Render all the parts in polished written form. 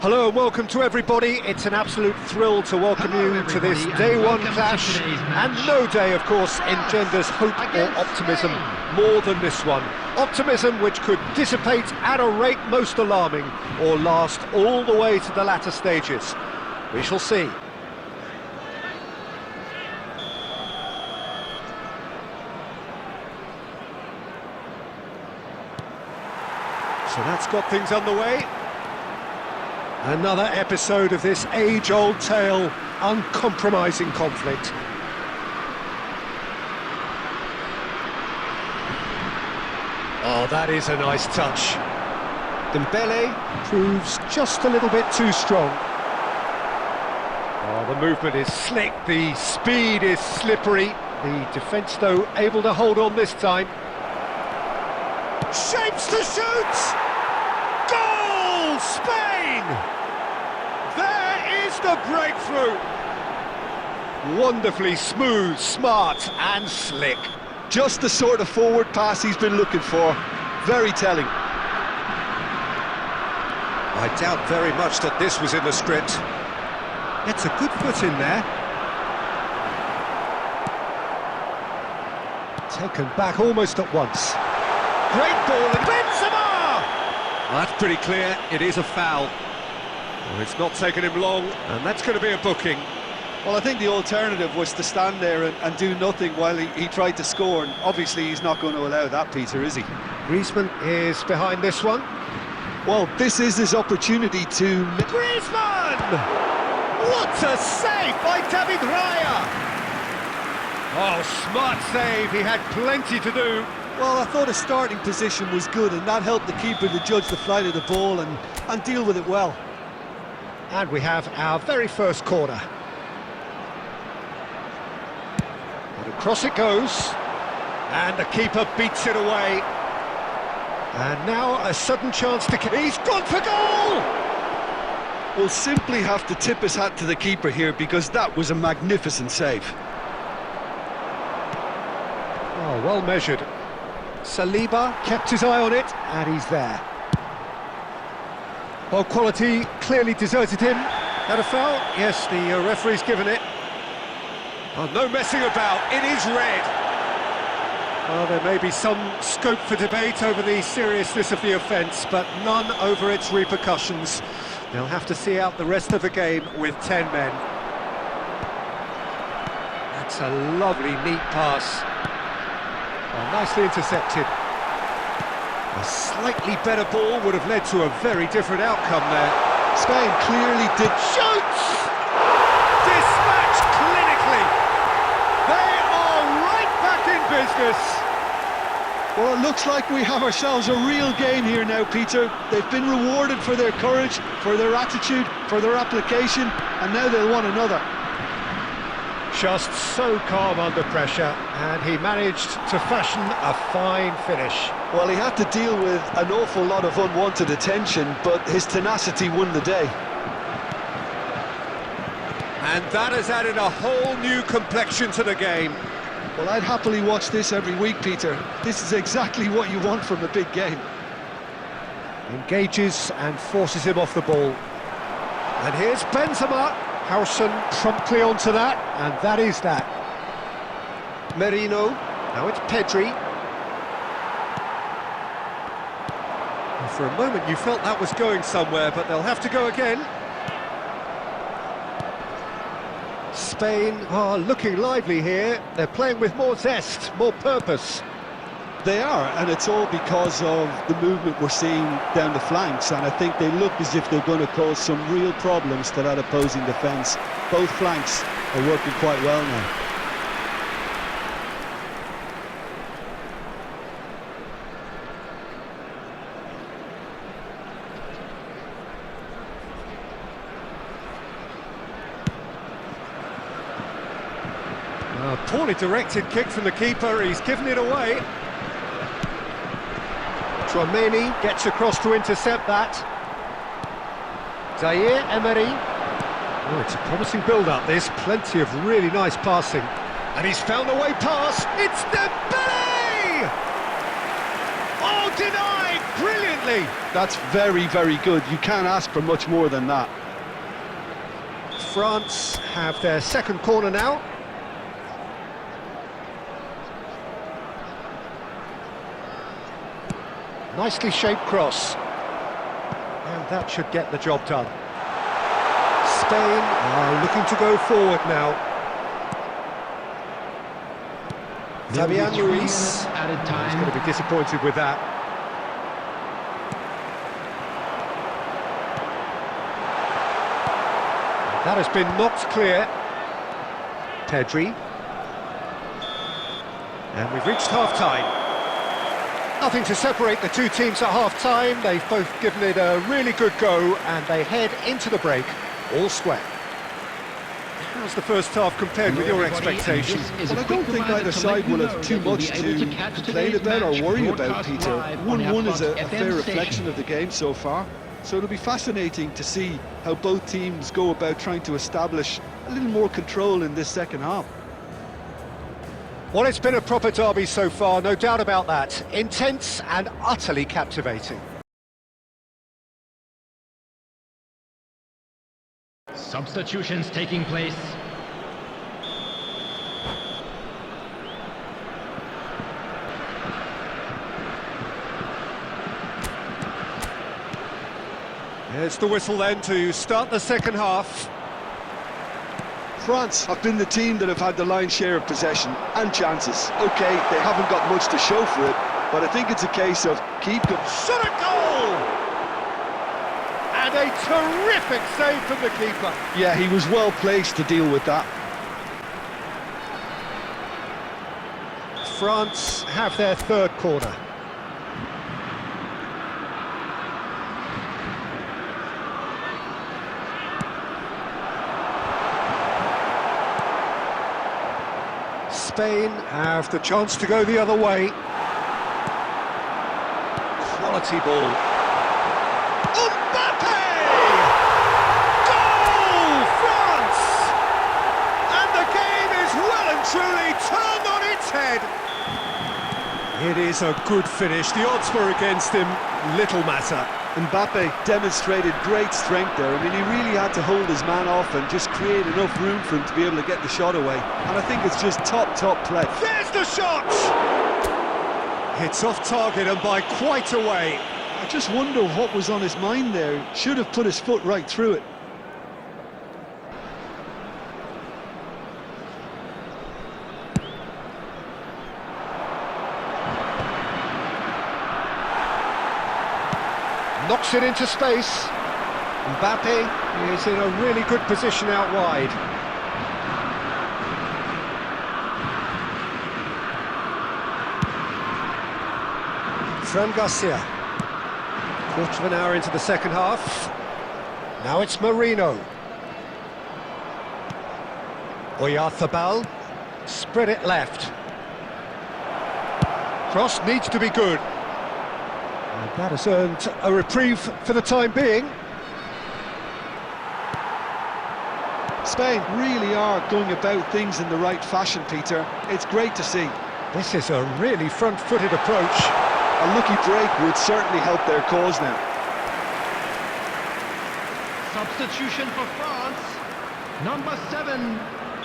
Hello and welcome to everybody. It's an absolute thrill to welcome you to this day one clash, and no day, of course, engenders hope or optimism more than this one. Optimism which could dissipate at a rate most alarming, or last all the way to the latter stages. We shall see. So that's got things underway. Another episode of this age-old tale, uncompromising conflict. Oh, that is a nice touch. Dembele proves just a little bit too strong. Oh, the movement is slick, the speed is slippery. The defence, though, able to hold on this time. Shapes to shoot! Goal! Spain! There is the breakthrough! Wonderfully smooth, smart and slick. Just the sort of forward pass he's been looking for. Very telling. I doubt very much that this was in the script. It's a good foot in there. Taken back almost at once. Great ball, and Benzema! Well, that's pretty clear, it is a foul. Well, it's not taken him long, and that's going to be a booking. Well, I think the alternative was to stand there and do nothing while he tried to score, and obviously he's not going to allow that, Peter, is he? Griezmann is behind this one. Well, this is his opportunity to... Griezmann! What a save by David Raya! Oh, smart save, he had plenty to do. Well, I thought his starting position was good, and that helped the keeper to judge the flight of the ball and deal with it well. And we have our very first corner. And across it goes, and the keeper beats it away. And now a sudden chance to... He's gone for goal! We'll simply have to tip his hat to the keeper here, because that was a magnificent save. Oh, well measured. Saliba kept his eye on it, and he's there. Well, quality clearly deserted him. Had a foul? Yes, the referee's given it. Oh, no messing about, it is red. Well, there may be some scope for debate over the seriousness of the offence, but none over its repercussions. They'll have to see out the rest of the game with 10 men. That's a lovely, neat pass. Oh, nicely intercepted. A slightly better ball would have led to a very different outcome there. Spain clearly did... Shoots! Dispatched clinically! They are right back in business! Well, it looks like we have ourselves a real game here now, Peter. They've been rewarded for their courage, for their attitude, for their application, and now they'll want another. Just so calm under pressure, and he managed to fashion a fine finish. Well, he had to deal with an awful lot of unwanted attention, but his tenacity won the day. And that has added a whole new complexion to the game. Well, I'd happily watch this every week, Peter. This is exactly what you want from a big game. Engages and forces him off the ball. And here's Benzema. Howson promptly onto that, and that is that. Merino, now it's Pedri. And for a moment you felt that was going somewhere, but they'll have to go again. Spain are looking lively here. They're playing with more zest, more purpose. They are, and it's all because of the movement we're seeing down the flanks, and I think they look as if they're going to cause some real problems to that opposing defence. Both flanks are working quite well now. A poorly directed kick from the keeper, he's given it away. Tchouaméni gets across to intercept that. Zaire Emery. Oh, it's a promising build-up, this. Plenty of really nice passing. And he's found a way past. It's Dembele! Oh, denied brilliantly. That's very, very good. You can't ask for much more than that. France have their second corner now. Nicely shaped cross. And that should get the job done. Spain are looking to go forward now. Fabian Ruiz. He's going to be disappointed with that. That has been knocked clear. Pedri. And we've reached half-time. Nothing to separate the two teams at half-time. They've both given it a really good go, and they head into the break all square. How's the first half compared with your expectations? Well, I don't think either side will have too much to complain about or worry about, Peter. 1-1 is a fair reflection of the game so far. So it'll be fascinating to see how both teams go about trying to establish a little more control in this second half. Well, it's been a proper derby so far, no doubt about that. Intense and utterly captivating. Substitutions taking place. Here's the whistle then to start the second half. France have been the team that have had the lion's share of possession and chances. OK, they haven't got much to show for it, but I think it's a case of keep going. Shot a goal! And a terrific save from the keeper. Yeah, he was well placed to deal with that. France have their third corner. Spain have the chance to go the other way. Quality ball. Mbappe! Goal! France! And the game is well and truly turned on its head. It is a good finish. The odds were against him. Little matter. Mbappe demonstrated great strength there. I mean, he really had to hold his man off and just create enough room for him to be able to get the shot away. And I think it's just top play. There's the shot! It's off target and by quite a way. I just wonder what was on his mind there. Should have put his foot right through it. Knocks it into space. Mbappe is in a really good position out wide. Fran Garcia. Quarter of an hour into the second half. Now it's Marino. Oyarzabal. Spread it left. Cross needs to be good. And that has earned a reprieve for the time being. Spain really are going about things in the right fashion, Peter. It's great to see. This is a really front-footed approach. A lucky break would certainly help their cause now. Substitution for France. Number 7.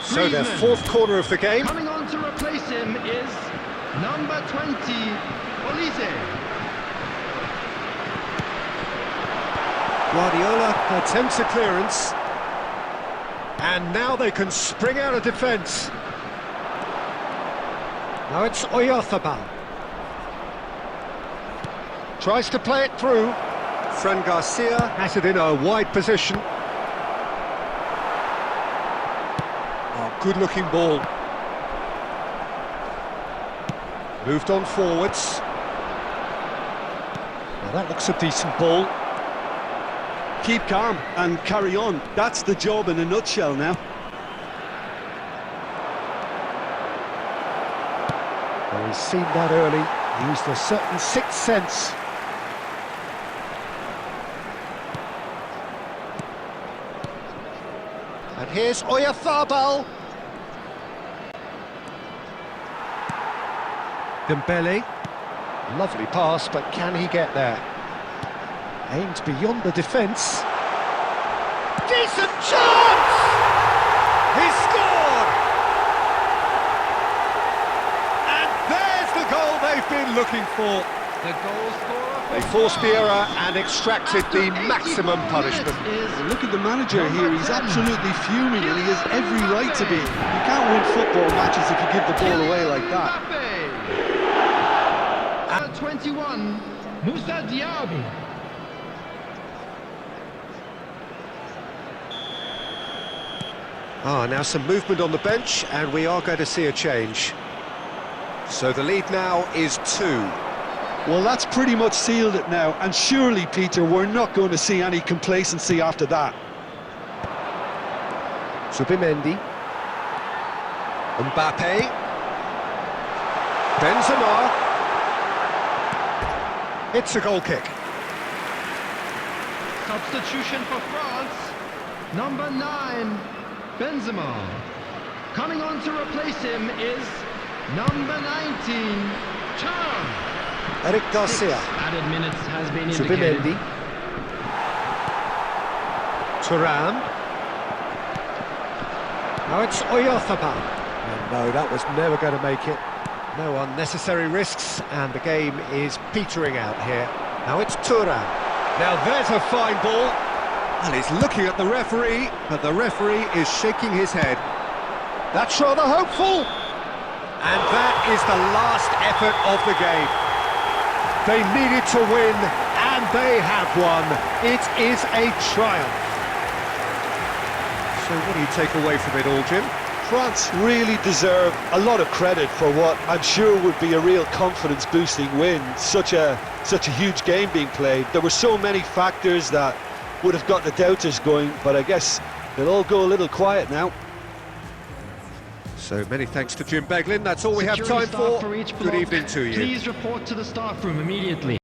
So their Griezmann. fourth corner of the game. Coming on to replace him is number 20, Olise. Guardiola attempts a clearance. And now they can spring out of defence. Now it's Oyarzabal. Tries to play it through. Fran Garcia has it in a wide position. Oh, good-looking ball. Moved on forwards. Now that looks a decent ball. Keep calm and carry on. That's the job in a nutshell now. Well, he's seen that early. He used a certain sixth sense. And here's Oyarzabal. Dembele. Lovely pass, but can he get there? Aimed beyond the defence. Decent chance! He scored! And there's the goal they've been looking for. The goal scorer. They forced the error and extracted the maximum punishment. Look at the manager here, he's absolutely fuming and he has every right to be. You can't win football matches if you give the ball away like that. At 21, Moussa Diaby. Now some movement on the bench, and we are going to see a change. So the lead now is 2. Well, that's pretty much sealed it now, and surely, Peter, we're not going to see any complacency after that. Zubimendi. Mbappe. Benzema. It's a goal kick. Substitution for France. Number 9, Benzema. Coming on to replace him is number 19, Thuram. Eric Garcia. Added minutes has been indicated. Zubimendi. Thuram. Now it's Oyarzabal. And no, that was never going to make it. No unnecessary risks, and the game is petering out here. Now it's Thuram. Now there's a fine ball. And he's looking at the referee, but the referee is shaking his head. That's rather hopeful. And that is the last effort of the game. They needed to win, and they have won. It is a triumph. So what do you take away from it all, Jim? France really deserve a lot of credit for what I'm sure would be a real confidence-boosting win. Such a huge game being played. There were so many factors that would have got the doubters going, but I guess they'll all go a little quiet now. So many thanks to Jim Beglin. That's all we have Security time staff for. each Good block. evening to you. Please report to the staff room immediately.